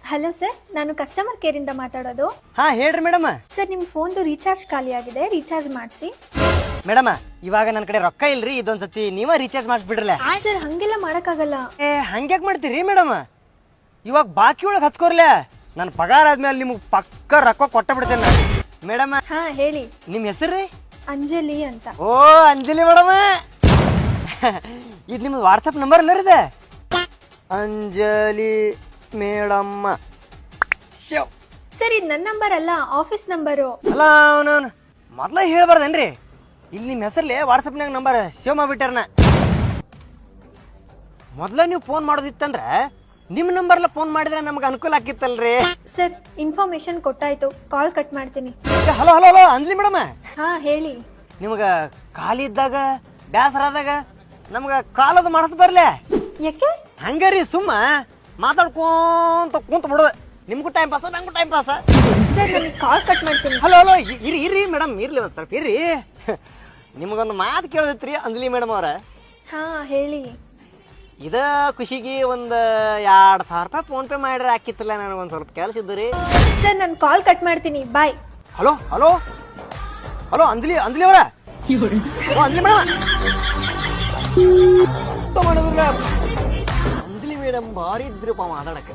Hello sir, ನಾನು customer ಕೇರಿಂದ ಮಾತಾಡೋದು. ಹಾ ಹೇಳ್ರಿ ಮೇಡಮ್. ಸರ್, ನಿಮ್ಮ ಫೋನ್ದು ರೀಚಾರ್ಜ್ ಖಾಲಿ ಆಗಿದೆ, ರೀಚಾರ್ಜ್ ಮಾಡಿಸಿ. ಮೇಡಮ್ ಇವಾಗ ನನ್ನ ಕಡೆ ರೊಕ್ಕ ಇಲ್ರಿ, ಇದೊಂದ್ಸತಿ ನೀವ ರೀಚಾರ್ಜ್ ಮಾಡಿಸ್ಬಿಡ್ರಲ್ಲ. ಸರ್, ಹಂಗೆಲ್ಲ ಮಾಡೋಕ್ಕಾಗಲ್ಲ. ಹಂಗ್ಯಾಕ್ ಮಾಡ್ತೀರಿ ಮೇಡಮ್? ಇವಾಗ ಬಾಕಿ ಒಳಗೆ ಹಚ್ಕೋರ್ಲೆ, ನನ್ನ ಪಗಾರ ಆದ್ಮೇಲೆ ನಿಮ್ಗೆ ಪಕ್ಕ ರೊಕ್ಕ ಕೊಟ್ಟ ಬಿಡ್ತೇನೆ ಮೇಡಮ್. ಹಾ ಹೇಳಿ. ನಿಮ್ಮ ಹೆಸರು ರೀ? ಅಂಜಲಿ ಅಂತ. ಓ ಅಂಜಲಿ ಮೇಡಮ್, ಇದು ನಿಮ್ದು ವಾಟ್ಸಪ್ ನಂಬರ್ ಇಲ್ಲ ಇದೆ? ಅಂಜಲಿ ಮೇಡಮ್ಮ. ಸರ್, ಇದು ನನ್ನ ನಂಬರ್ ಅಲ್ಲ, ಆಫೀಸ್ ನಂಬರು. ಅಲ್ಲ ಅವನವನು ಮೊದ್ಲ ಹೇಳ್ಬಾರ್ದೇನ್ರಿ? ಇಲ್ಲಿ ನಿಮ್ಮ ಹೆಸರ್ಲಿ ವಾಟ್ಸಪ್ನಾಗ ನಂಬರ್ ಸೇವ್ ಮಾಡ್ಬಿಟ್ಟಾರನ. ಮೊದ್ಲ ನೀವು ಫೋನ್ ಮಾಡೋದಿತ್ತಂದ್ರೆ ನಿಮ್ಮ ನಂಬರ್ಲ ಫೋನ್ ಮಾಡಿದ್ರೆ ನಮ್ಗೆ ಅನುಕೂಲ ಆಕಿತ್ತಲ್ರಿ. ಸರ್, ಇನ್ಫಾರ್ಮೇಶನ್ ಕೊಟ್ಟಾಯ್ತು, ಕಾಲ್ ಕಟ್ ಮಾಡ್ತೀನಿ. Hello hello hello Anjali madam, ಹಾ ಹೇಳಿ. ನಿಮ್ಗೆ ಖಾಲಿ ಇದ್ದಾಗ ಬೇಸರ ಆದಾಗ ನಮ್ಗೆ ಕಾಲದು ಮಾಡದ್ ಬರ್ಲೆ. ಯಾಕೆ? ಹಂಗಾರಿ ಸುಮ್ಮ ಮಾತಾಡ್ಕೊಂತ ಕುಂತ ಬಿಡೋದು. ನಿಮ್ಗೂ ಟೈಮ್ ಪಾಸ, ನಂಗೂ ಟೈಮ್ ಪಾಸ. ಸರ್, ನನಗೆ ಕಾಲ್ ಕಟ್ ಮಾಡ್ತೀನಿ. ಹಲೋ ಹಲೋ ಇರ್ರಿ ಮೇಡಮ್, ಇರ್ಲಿ ಒಂದು ಸ್ವಲ್ಪ ಇರ್ರಿ. ನಿಮಗೊಂದು ಮಾತು ಕೇಳೋದಿತ್ರಿ ಅಂಜಲಿ ಮೇಡಮ್ ಅವ್ರ. ಹಾ ಹೇಳಿ. ಇದ ಖುಷಿಗೆ ಒಂದು 2,000 ರೂಪಾಯಿ ಫೋನ್ ಪೇ ಮಾಡ್ರೆ ಹಾಕಿತ್ತಲ್ಲ, ನನಗೊಂದು ಸ್ವಲ್ಪ ಕೆಲಸ ಇದ್ದು ರೀ. ಸರ್, ನಾನು ಕಾಲ್ ಕಟ್ ಮಾಡ್ತೀನಿ, ಬಾಯ್. ಹಲೋ ಹಲೋ ಹಲೋ ಅಂಜಲಿ ಅವರ. ಅಂಜಲಿ ಮೇಡಮ್, ಅಂಜಲಿ ಮೇಡಮ್ ಭಾರಿ ಇದ್ರಪ್ಪ ಮಾತಾಡಕ್ಕೆ.